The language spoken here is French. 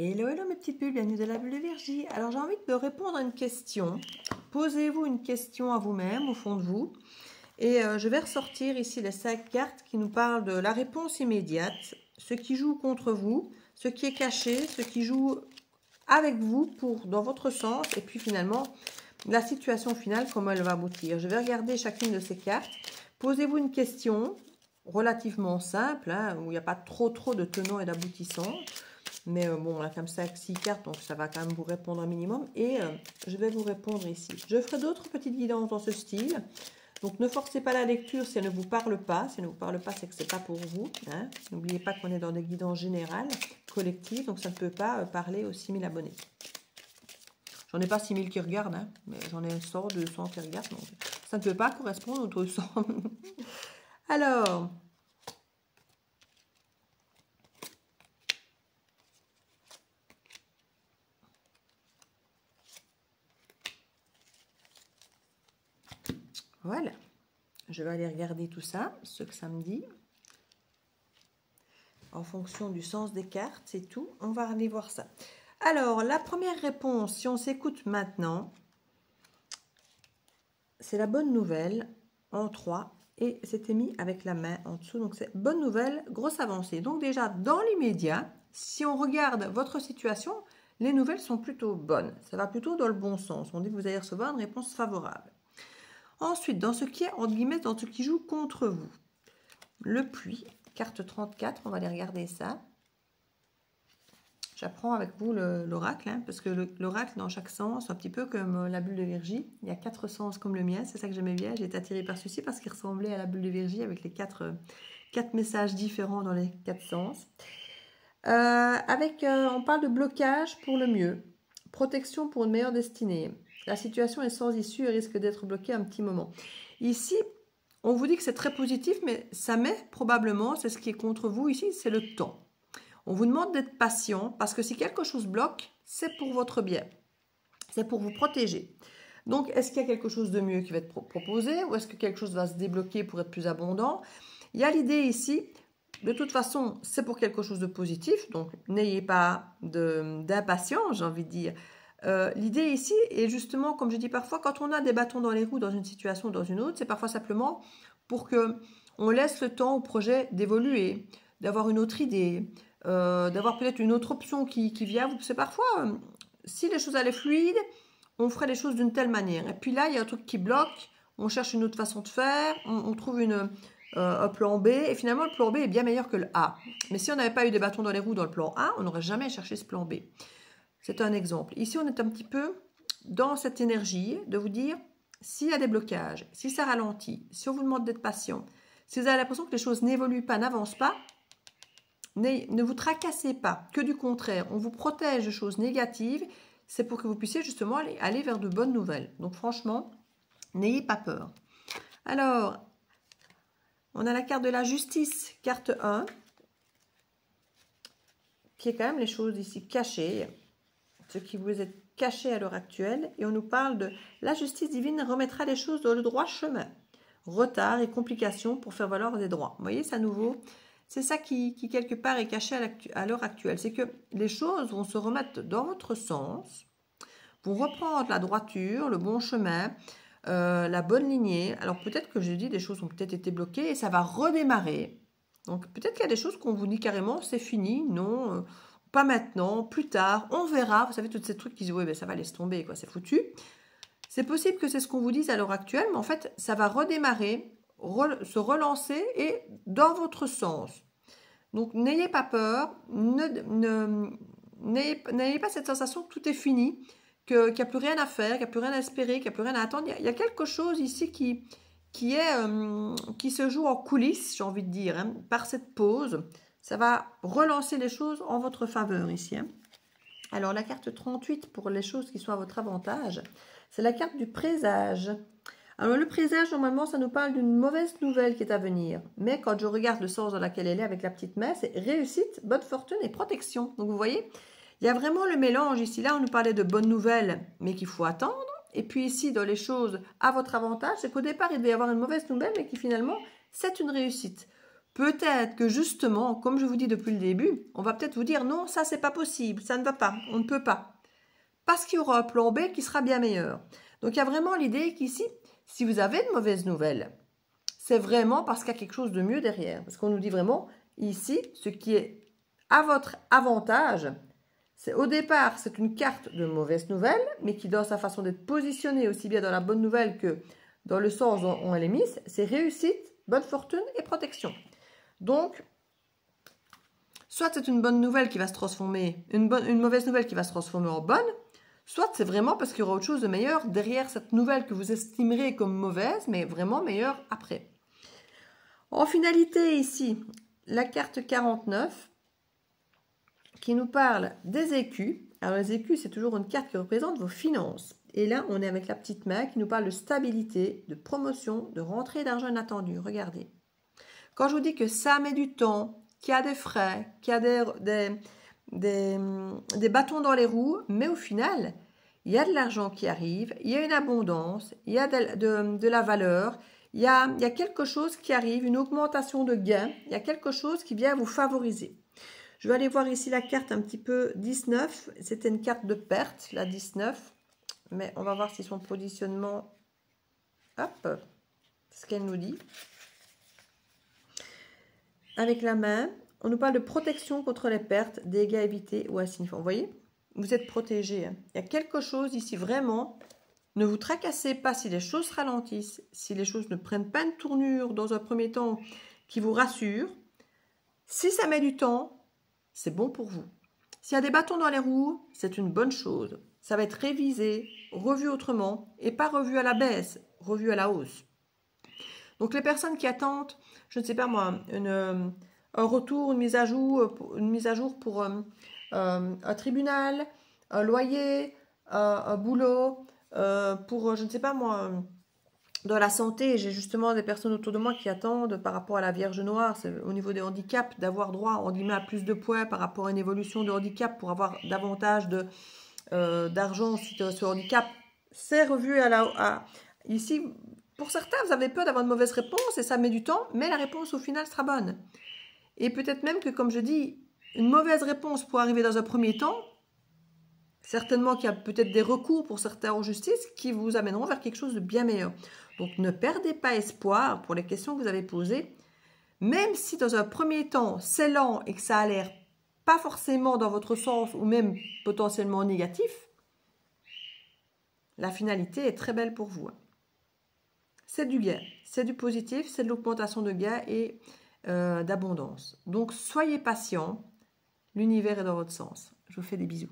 Hello, hello mes petites bulles, bienvenue dans la bulle de Virgie. Alors j'ai envie de répondre à une question. Posez-vous une question à vous-même, au fond de vous. Et je vais ressortir ici les 5 cartes qui nous parlent de la réponse immédiate, ce qui joue contre vous, ce qui est caché, ce qui joue avec vous dans votre sens, et puis finalement la situation finale, comment elle va aboutir. Je vais regarder chacune de ces cartes. Posez-vous une question relativement simple, hein, où il n'y a pas trop de tenants et d'aboutissants. Mais bon, on a comme ça 6 cartes, donc ça va quand même vous répondre un minimum. Et je vais vous répondre ici. Je ferai d'autres petites guidances dans ce style. Donc ne forcez pas la lecture si elle ne vous parle pas. Si elle ne vous parle pas, c'est que ce n'est pas pour vous. Hein. N'oubliez pas qu'on est dans des guidances générales, collectives. Donc ça ne peut pas parler aux 6000 abonnés. J'en ai pas 6000 qui regardent, hein, mais j'en ai 100, 200 qui regardent. Donc ça ne peut pas correspondre aux 200. Alors... voilà, je vais aller regarder tout ça, ce que ça me dit. En fonction du sens des cartes, c'est tout. On va aller voir ça. Alors, la première réponse, si on s'écoute maintenant, c'est la bonne nouvelle en 3 et c'était mis avec la main en dessous. Donc, c'est bonne nouvelle, grosse avancée. Donc, déjà, dans l'immédiat, si on regarde votre situation, les nouvelles sont plutôt bonnes. Ça va plutôt dans le bon sens. On dit que vous allez recevoir une réponse favorable. Ensuite, dans ce qui est, entre guillemets, dans ce qui joue contre vous, le puits, carte 34, on va aller regarder ça. J'apprends avec vous l'oracle, hein, parce que l'oracle, dans chaque sens, un petit peu comme la bulle de Virgie, il y a 4 sens comme le mien, c'est ça que j'aimais bien. J'ai été attirée par ceci parce qu'il ressemblait à la bulle de Virgie avec les 4 messages différents dans les 4 sens. On parle de blocage pour le mieux, protection pour une meilleure destinée. La situation est sans issue et risque d'être bloquée un petit moment. Ici, on vous dit que c'est très positif, mais ça met probablement, c'est ce qui est contre vous ici, c'est le temps. On vous demande d'être patient parce que si quelque chose bloque, c'est pour votre bien. C'est pour vous protéger. Donc, est-ce qu'il y a quelque chose de mieux qui va être proposé ou est-ce que quelque chose va se débloquer pour être plus abondant? Il y a l'idée ici, de toute façon, c'est pour quelque chose de positif. Donc, n'ayez pas d'impatience, j'ai envie de dire. L'idée ici est justement, comme je dis parfois, quand on a des bâtons dans les roues dans une situation ou dans une autre, c'est parfois simplement pour qu'on laisse le temps au projet d'évoluer, d'avoir une autre idée, d'avoir peut-être une autre option qui vient. C'est parfois, si les choses allaient fluides, on ferait les choses d'une telle manière. Et puis là, il y a un truc qui bloque, on cherche une autre façon de faire, on trouve un plan B, et finalement le plan B est bien meilleur que le A. Mais si on n'avait pas eu des bâtons dans les roues dans le plan A, on n'aurait jamais cherché ce plan B. C'est un exemple. Ici, on est un petit peu dans cette énergie de vous dire, s'il y a des blocages, si ça ralentit, si on vous demande d'être patient, si vous avez l'impression que les choses n'évoluent pas, n'avancent pas, ne vous tracassez pas, que du contraire, on vous protège de choses négatives, c'est pour que vous puissiez justement aller vers de bonnes nouvelles. Donc franchement, n'ayez pas peur. Alors, on a la carte de la justice, carte 1, qui est quand même les choses ici cachées, ce qui vous est caché à l'heure actuelle, et on nous parle de la justice divine remettra les choses dans le droit chemin. Retard et complications pour faire valoir des droits. Vous voyez, c'est à nouveau, c'est ça qui quelque part est caché à l'heure actuelle. C'est que les choses vont se remettre dans votre sens, vont reprendre la droiture, le bon chemin, la bonne lignée. Alors peut-être que je dis des choses ont peut-être été bloquées et ça va redémarrer. Donc peut-être qu'il y a des choses qu'on vous dit carrément, c'est fini, non, pas maintenant, plus tard, on verra. Vous savez, tous ces trucs qui disent, oui, ben ça va, laisse tomber, quoi, c'est foutu. C'est possible que c'est ce qu'on vous dise à l'heure actuelle, mais en fait, ça va redémarrer, se relancer et dans votre sens. Donc, n'ayez pas peur, n'ayez pas cette sensation que tout est fini, qu'il n'y a plus rien à faire, qu'il n'y a plus rien à espérer, qu'il n'y a plus rien à attendre. Il y a quelque chose ici qui se joue en coulisses, j'ai envie de dire, hein, par cette pause. Ça va relancer les choses en votre faveur ici. Hein. Alors, la carte 38, pour les choses qui sont à votre avantage, c'est la carte du présage. Alors, le présage, normalement, ça nous parle d'une mauvaise nouvelle qui est à venir. Mais quand je regarde le sens dans lequel elle est avec la petite main, c'est réussite, bonne fortune et protection. Donc, vous voyez, il y a vraiment le mélange ici. Là, on nous parlait de bonnes nouvelles, mais qu'il faut attendre. Et puis ici, dans les choses à votre avantage, c'est qu'au départ, il devait y avoir une mauvaise nouvelle, mais qui finalement, c'est une réussite. peut-être que justement, comme je vous dis depuis le début, on va peut-être vous dire non, ça c'est pas possible, ça ne va pas, on ne peut pas. Parce qu'il y aura un plan B qui sera bien meilleur. Donc il y a vraiment l'idée qu'ici, si vous avez de mauvaises nouvelles, c'est vraiment parce qu'il y a quelque chose de mieux derrière. Parce qu'on nous dit vraiment, ici, ce qui est à votre avantage, c'est au départ, c'est une carte de mauvaises nouvelles, mais qui dans sa façon d'être positionnée aussi bien dans la bonne nouvelle que dans le sens dont elle est mise, c'est réussite, bonne fortune et protection. Donc, soit c'est une bonne nouvelle qui va se transformer, une mauvaise nouvelle qui va se transformer en bonne, soit c'est vraiment parce qu'il y aura autre chose de meilleur derrière cette nouvelle que vous estimerez comme mauvaise, mais vraiment meilleure après. En finalité ici, la carte 49 qui nous parle des écus. Alors les écus, c'est toujours une carte qui représente vos finances. Et là, on est avec la petite main qui nous parle de stabilité, de promotion, de rentrée d'argent inattendu. Regardez. Quand je vous dis que ça met du temps, qu'il y a des frais, qu'il y a des bâtons dans les roues, mais au final, il y a de l'argent qui arrive, il y a une abondance, il y a de la valeur, il y a quelque chose qui arrive, une augmentation de gains, il y a quelque chose qui vient vous favoriser. Je vais aller voir ici la carte un petit peu 19, c'était une carte de perte, la 19, mais on va voir si son positionnement, hop, c'est ce qu'elle nous dit. Avec la main, on nous parle de protection contre les pertes, dégâts évités ou insignifiants. Vous voyez, vous êtes protégé. Hein. Il y a quelque chose ici, vraiment. Ne vous tracassez pas si les choses ralentissent, si les choses ne prennent pas une tournure dans un premier temps qui vous rassure. Si ça met du temps, c'est bon pour vous. S'il y a des bâtons dans les roues, c'est une bonne chose. Ça va être révisé, revu autrement et pas revu à la baisse, revu à la hausse. Donc les personnes qui attendent, je ne sais pas moi, un retour, une mise à jour pour un tribunal, un loyer, un boulot, pour, je ne sais pas moi, dans la santé, j'ai justement des personnes autour de moi qui attendent par rapport à la Vierge Noire, au niveau des handicaps, d'avoir droit, on dit, à plus de points par rapport à une évolution de handicap pour avoir davantage d'argent suite à ce handicap. C'est revu ici. Pour certains, vous avez peur d'avoir une mauvaise réponse et ça met du temps, mais la réponse au final sera bonne. Et peut-être même que, comme je dis, une mauvaise réponse pour arriver dans un premier temps, certainement qu'il y a peut-être des recours pour certains en justice qui vous amèneront vers quelque chose de bien meilleur. Donc ne perdez pas espoir pour les questions que vous avez posées, même si dans un premier temps c'est lent et que ça a l'air pas forcément dans votre sens ou même potentiellement négatif, la finalité est très belle pour vous. C'est du gain, c'est du positif, c'est de l'augmentation de gains et d'abondance. Donc soyez patient, l'univers est dans votre sens. Je vous fais des bisous.